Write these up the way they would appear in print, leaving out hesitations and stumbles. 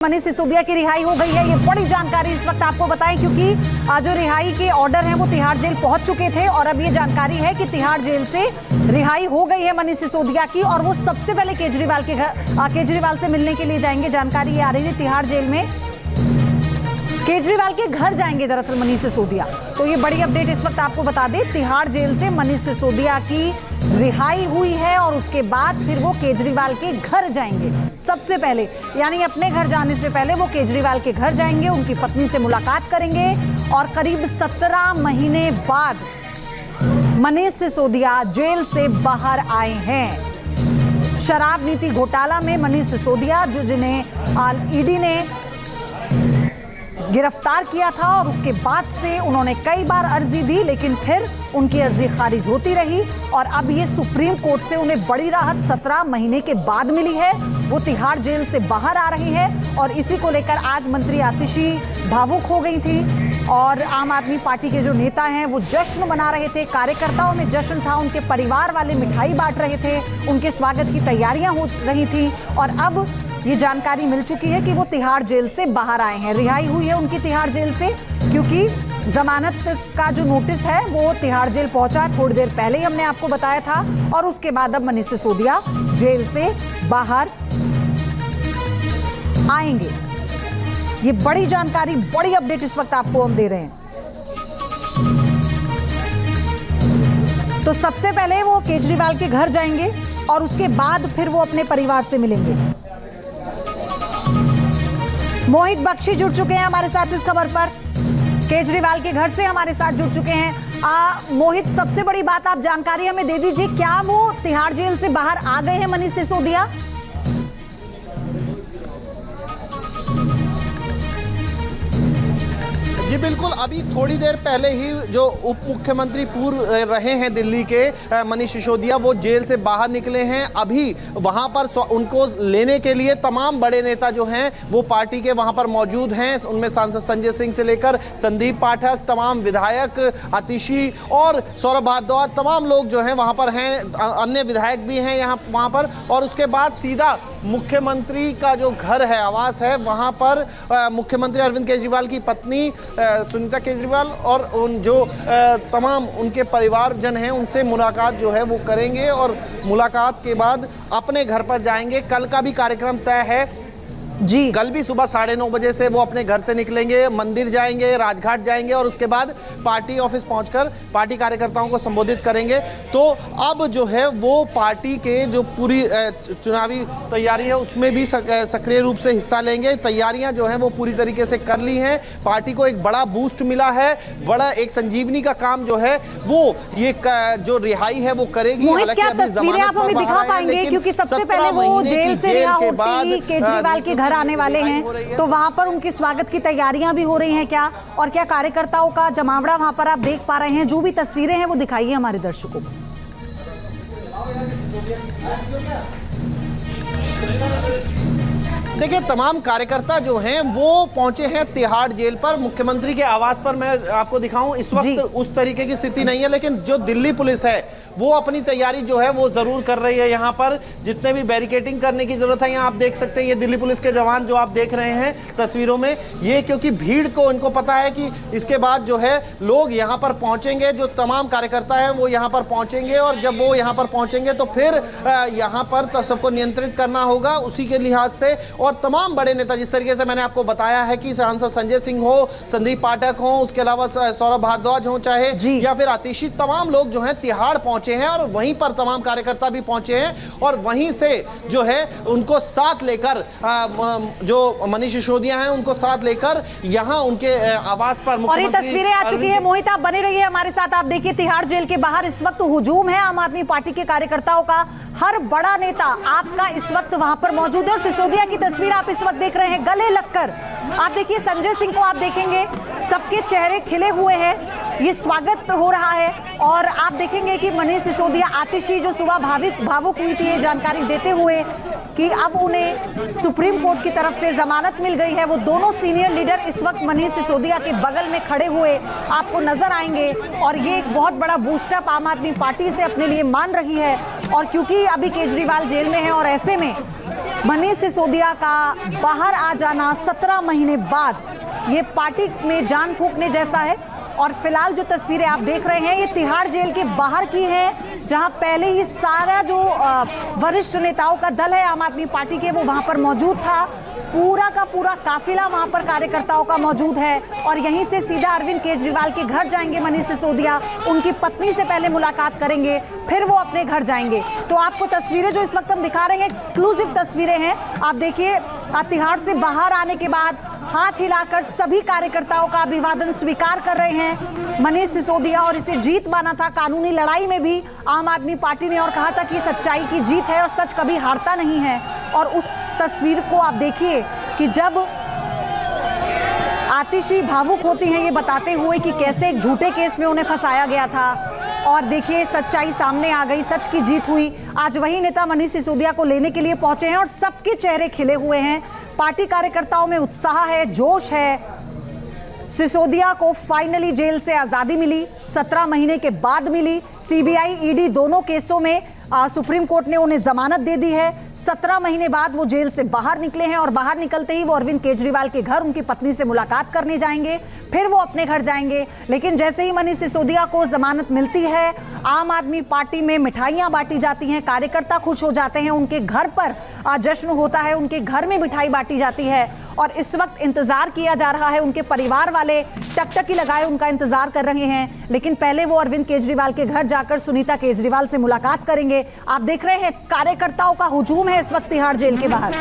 मनीष सिसोदिया की रिहाई हो गई है। ये बड़ी जानकारी इस वक्त आपको बताएं, क्योंकि जो रिहाई के ऑर्डर हैं वो तिहाड़ जेल पहुंच चुके थे और अब ये जानकारी है कि तिहाड़ जेल से रिहाई हो गई है मनीष सिसोदिया की और वो सबसे पहले केजरीवाल से मिलने के लिए जाएंगे। जानकारी ये आ रही है तिहाड़ जेल में केजरीवाल के घर जाएंगे दरअसल मनीष सिसोदिया। तो ये बड़ी अपडेट इस वक्त आपको बता दें, तिहाड़ जेल से मनीष सिसोदिया की रिहाई हुई है और उसके बाद फिर वो केजरीवाल के घर जाएंगे सबसे पहले, यानी अपने घर जाने से पहले वो केजरीवाल के घर जाएंगे, उनकी पत्नी से मुलाकात करेंगे और करीब 17 महीने बाद मनीष सिसोदिया जेल से बाहर आए हैं। शराब नीति घोटाला में मनीष सिसोदिया जिन्हें ईडी ने गिरफ्तार किया था और उसके बाद से उन्होंने कई बार अर्जी दी, लेकिन फिर उनकी अर्जी खारिज होती रही और अब ये सुप्रीम कोर्ट से उन्हें बड़ी राहत 17 महीने के बाद मिली है। वो तिहाड़ जेल से बाहर आ रही है और इसी को लेकर आज मंत्री आतिशी भावुक हो गई थी और आम आदमी पार्टी के जो नेता हैं वो जश्न मना रहे थे, कार्यकर्ताओं में जश्न था, उनके परिवार वाले मिठाई बांट रहे थे, उनके स्वागत की तैयारियां हो रही थी और अब ये जानकारी मिल चुकी है कि वो तिहाड़ जेल से बाहर आए हैं। रिहाई हुई है उनकी तिहाड़ जेल से, क्योंकि जमानत का जो नोटिस है वो तिहाड़ जेल पहुंचा थोड़ी देर पहले ही हमने आपको बताया था और उसके बाद अब मनीष सिसोदिया जेल से बाहर आएंगे। ये बड़ी जानकारी, बड़ी अपडेट इस वक्त आपको हम दे रहे हैं। तो सबसे पहले वो केजरीवाल के घर जाएंगे और उसके बाद फिर वो अपने परिवार से मिलेंगे। मोहित बख्शी जुड़ चुके हैं हमारे साथ इस खबर पर, केजरीवाल के घर से हमारे साथ जुड़ चुके हैं। मोहित, सबसे बड़ी बात आप जानकारी हमें दे दीजिए, क्या वो तिहाड़ जेल से बाहर आ गए हैं मनीष सिसोदिया? जी बिल्कुल, अभी थोड़ी देर पहले ही जो उप मुख्यमंत्री पूर्व रहे हैं दिल्ली के मनीष सिसोदिया, वो जेल से बाहर निकले हैं। अभी वहां पर उनको लेने के लिए तमाम बड़े नेता जो हैं वो पार्टी के वहां पर मौजूद हैं। उनमें सांसद संजय सिंह से लेकर संदीप पाठक, तमाम विधायक, आतिशी और सौरभ भारद्वाज, तमाम लोग जो हैं वहां पर हैं। अन्य विधायक भी हैं वहां पर और उसके बाद सीधा मुख्यमंत्री का जो घर है, आवास है, वहां पर मुख्यमंत्री अरविंद केजरीवाल की पत्नी सुनीता केजरीवाल और उन जो तमाम उनके परिवारजन हैं उनसे मुलाकात जो है वो करेंगे और मुलाकात के बाद अपने घर पर जाएंगे। कल का भी कार्यक्रम तय है जी, कल भी सुबह 9:30 बजे से वो अपने घर से निकलेंगे, मंदिर जाएंगे, राजघाट जाएंगे और उसके बाद पार्टी ऑफिस पहुंचकर पार्टी कार्यकर्ताओं को संबोधित करेंगे। तो अब जो है वो पार्टी के जो पूरी चुनावी तैयारी है उसमें भी सक्रिय रूप से हिस्सा लेंगे। तैयारियां जो हैं वो पूरी तरीके से कर ली हैं। पार्टी को एक बड़ा बूस्ट मिला है, बड़ा एक संजीवनी का काम जो है वो ये जो रिहाई है वो करेगी। हालांकि अभी तस्वीरें आप हमें दिखा पाएंगे, क्योंकि सबसे पहले वो जेल से रिहा होते ही केजरीवाल के घर आने वाले हैं, तो वहां पर उनके स्वागत की तैयारियां भी हो रही हैं क्या, और क्या कार्यकर्ताओं का जमावड़ा वहां पर आप देख पा रहे हैं? जो भी तस्वीरें हैं वो दिखाइए हमारे दर्शकों को। देखिए, तमाम कार्यकर्ता जो हैं वो पहुंचे हैं तिहाड़ जेल पर। मुख्यमंत्री के आवास पर मैं आपको दिखाऊं, इस वक्त उस तरीके की स्थिति नहीं है, लेकिन जो दिल्ली पुलिस है वो अपनी तैयारी जो है वो जरूर कर रही है। यहाँ पर जितने भी बैरिकेडिंग करने की जरूरत है, यहाँ आप देख सकते हैं ये दिल्ली पुलिस के जवान जो आप देख रहे हैं तस्वीरों में, ये क्योंकि भीड़ को इनको पता है कि इसके बाद जो है लोग यहाँ पर पहुंचेंगे, जो तमाम कार्यकर्ता हैं वो यहाँ पर पहुंचेंगे और जब वो यहाँ पर पहुंचेंगे तो फिर यहाँ पर सबको नियंत्रित करना होगा उसी के लिहाज से। और तमाम बड़े नेता, जिस तरीके से मैंने आपको बताया है कि सांसद संजय सिंह हो, संदीप पाठक हो, उसके अलावा सौरभ भारद्वाज हो चाहे या फिर आतिशी, तमाम लोग जो हैं तिहाड़ पहुंचे हैं और वहीं पर तमाम कार्यकर्ता भी पहुंचे हैं और वहीं से जो है उनको साथ लेकर जो मनीष सिसोदिया हैं उनको साथ लेकर यहां उनके आवास पर और ये तस्वीरें आ चुकी है। मोहित, आप बने रहिए हमारे साथ। आप देखिए तिहाड़ जेल के बाहर इस वक्त हुजूम है आम आदमी पार्टी के कार्यकर्ताओं का। हर बड़ा नेता आपका इस वक्त वहां पर मौजूद है और सिसोदिया की तस्वीर आप इस वक्त देख रहे हैं गले लगकर। आप देखिए संजय सिंह को आप देखेंगे, सबके चेहरे खिले हुए हैं, ये स्वागत हो रहा है और आप देखेंगे कि मनीष सिसोदिया, आतिशी जो सुबह भावुक हुई थी ये जानकारी देते हुए कि अब उन्हें सुप्रीम कोर्ट की तरफ से जमानत मिल गई है, वो दोनों सीनियर लीडर इस वक्त मनीष सिसोदिया के बगल में खड़े हुए आपको नजर आएंगे और ये एक बहुत बड़ा बूस्टअप आम आदमी पार्टी से अपने लिए मान रही है। और क्योंकि अभी केजरीवाल जेल में है और ऐसे में मनीष सिसोदिया का बाहर आ जाना 17 महीने बाद ये पार्टी में जान फूंकने जैसा है। और फिलहाल जो तस्वीरें आप देख रहे हैं ये तिहाड़ जेल के बाहर की हैं, जहां पहले ही सारा जो वरिष्ठ नेताओं का दल है आम आदमी पार्टी के वो वहां पर मौजूद था। पूरा का पूरा काफिला वहां पर कार्यकर्ताओं का मौजूद है और यहीं से सीधा अरविंद केजरीवाल के घर जाएंगे मनीष सिसोदिया। उनकी पत्नी से पहले मुलाकात करेंगे, फिर वो अपने घर जाएंगे। तो आपको तस्वीरें जो इस वक्त हम दिखा रहे हैं एक्सक्लूसिव तस्वीरें हैं। आप देखिए तिहाड़ से बाहर आने के बाद हाथ हिलाकर सभी कार्यकर्ताओं का अभिवादन स्वीकार कर रहे हैं मनीष सिसोदिया और इसे जीत माना था कानूनी लड़ाई में भी आम आदमी पार्टी ने और कहा था कि सच्चाई की जीत है और सच कभी हारता नहीं है। और उस तस्वीर को आप देखिए कि जब आतिशी भावुक होती हैं ये बताते हुए कि कैसे एक झूठे केस में उन्हें फंसाया गया था और देखिए सच्चाई सामने आ गई, सच की जीत हुई। आज वही नेता मनीष सिसोदिया को लेने के लिए पहुंचे हैं और सबके चेहरे खिले हुए हैं। पार्टी कार्यकर्ताओं में उत्साह है, जोश है। सिसोदिया को फाइनली जेल से आजादी मिली, 17 महीने के बाद मिली। सीबीआई ईडी दोनों केसों में सुप्रीम कोर्ट ने उन्हें जमानत दे दी है। 17 महीने बाद वो जेल से बाहर निकले हैं और बाहर निकलते ही वो अरविंद केजरीवाल के घर उनकी पत्नी से मुलाकात करने जाएंगे, फिर वो अपने घर जाएंगे। लेकिन जैसे ही मनीष सिसोदिया को जमानत मिलती है, आम आदमी पार्टी में मिठाइयां बांटी जाती हैं, कार्यकर्ता खुश हो जाते हैं, उनके घर पर जश्न होता है, उनके घर में मिठाई बांटी जाती है। और इस वक्त इंतजार किया जा रहा है, उनके परिवार वाले टकटकी लगाए उनका इंतजार कर रहे हैं। लेकिन पहले वो अरविंद केजरीवाल के घर जाकर सुनीता केजरीवाल से मुलाकात करेंगे। आप देख रहे हैं कार्यकर्ताओं का हुजूम है इस वक्त तिहाड़ जेल के बाहर।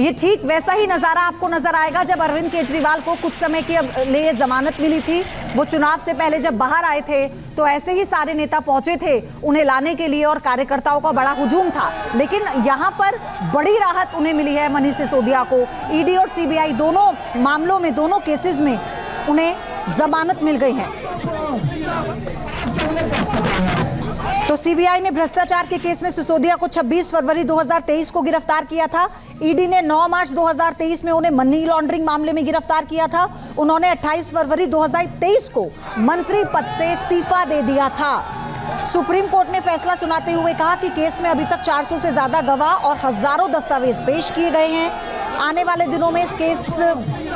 ये ठीक वैसा ही नजारा आपको नजर आएगा जब अरविंद केजरीवाल को कुछ समय के लिए जमानत मिली थी। वो चुनाव से पहले जब बाहर आए थे तो ऐसे ही सारे नेता पहुंचे थे उन्हें लाने के लिए और कार्यकर्ताओं का बड़ा हुजूम था। लेकिन यहां पर बड़ी राहत उन्हें मिली है मनीष सिसोदिया को। ईडी और सीबीआई दोनों मामलों में, दोनों केसेस में उन्हें जमानत मिल गई है। तो सीबीआई ने भ्रष्टाचार के केस में सिसोदिया को 26 फरवरी 2023 को गिरफ्तार किया था। ईडी ने 9 मार्च 2023 में उन्हें मनी लॉन्ड्रिंग मामले में गिरफ्तार किया था। उन्होंने 28 फरवरी 2023 को मंत्री पद से इस्तीफा दे दिया था। सुप्रीम कोर्ट ने फैसला सुनाते हुए कहा कि केस में अभी तक 400 से ज्यादा गवाह और हजारों दस्तावेज पेश किए गए हैं। आने वाले दिनों में इस केस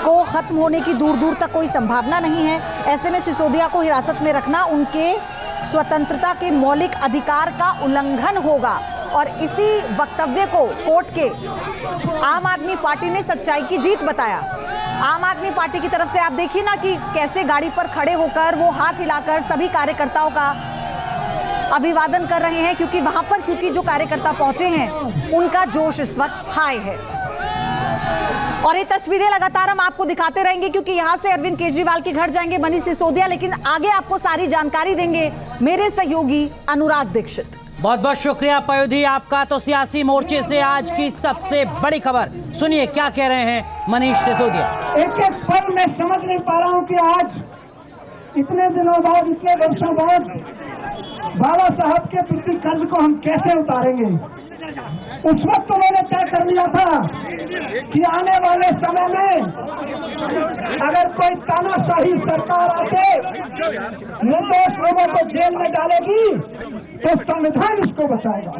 को खत्म होने की दूर दूर तक कोई संभावना नहीं है। ऐसे में सिसोदिया को हिरासत में रखना उनके स्वतंत्रता के मौलिक अधिकार का उल्लंघन होगा। और इसी वक्तव्य को कोर्ट के आम आदमी पार्टी ने सच्चाई की जीत बताया। आम आदमी पार्टी की तरफ से आप देखिए ना कि कैसे गाड़ी पर खड़े होकर वो हाथ हिलाकर सभी कार्यकर्ताओं का अभिवादन कर रहे हैं, क्योंकि जो कार्यकर्ता पहुंचे हैं उनका जोश इस वक्त हाई है। और ये तस्वीरें लगातार हम आपको दिखाते रहेंगे क्योंकि यहां से अरविंद केजरीवाल के घर जाएंगे मनीष सिसोदिया, लेकिन आगे आपको सारी जानकारी देंगे मेरे सहयोगी अनुराग दीक्षित। बहुत बहुत शुक्रिया पयोधी आपका। तो सियासी मोर्चे से आज की सबसे बड़ी खबर सुनिए, क्या कह रहे हैं मनीष सिसोदिया। एक एक पल मैं समझ नहीं पा रहा हूं कि आज इतने दिनों बाद, इतने वर्षों बाद बाबा साहब के प्रति कर्ज को हम कैसे उतारेंगे। उस वक्त उन्होंने तय कर लिया था कि आने वाले समय में अगर कोई तानाशाही सरकार आके निर्दोष लोगों को जेल में डालेगी तो संविधान इसको बचाएगा।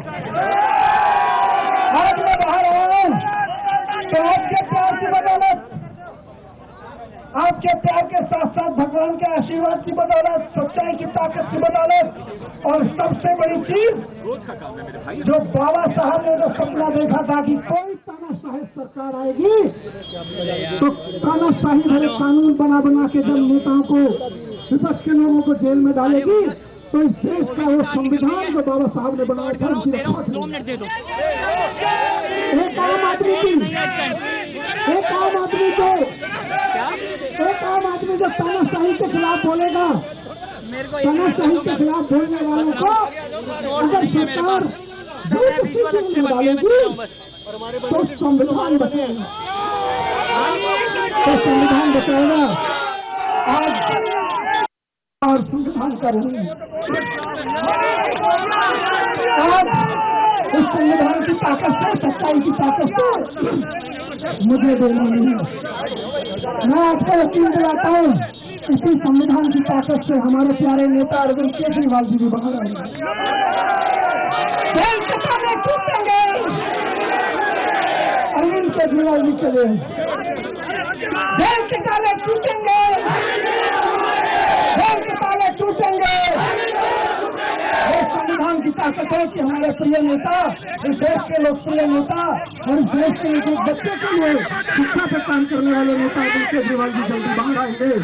आज मैं बाहर आया हूं तो आपके प्यार की बदौलत, आपके प्यार के साथ साथ भगवान के आशीर्वाद की बदौलत, सच्चाई की ताकत की बदौलत, और सबसे बड़ी चीज जो बाबा साहब ने जो सपना देखा था कि कोई तानाशाही सरकार आएगी तो तानाशाही भरे कानून बना बना के जब नेताओं को, विपक्ष के लोगों को जेल में डालेगी तो इस देश का वो संविधान जो बाबा साहब ने बनाया था एक आम आदमी जो तानाशाही के खिलाफ बोलेगा, तानाशाही के खिलाफ बोलने वालों को अगर सरकार डालेगी तो संविधान बचाएगा, और संविधान करेंगे। आज इस संविधान की ताकत से, सच्चाई की ताकत से मुझे देना नहीं है। मैं आपको यकीन दिलाता हूँ इसी संविधान की ताकत से हमारे प्यारे नेता अरविंद केजरीवाल जी भी बाहर आएंगे। जेल के ताले टूटेंगे, केजरीवाल जी के लिए। जेल के ताले टूटेंगे, जेल के ताले टूटेंगे। ये संविधान की ताकत है कि हमारे प्रिय नेता, इस देश के लोकप्रिय नेता और इस देश के बच्चों के लिए शिक्षा पे काम करने वाले नेता केजरीवाल जी जल्दी बाहर आएंगे।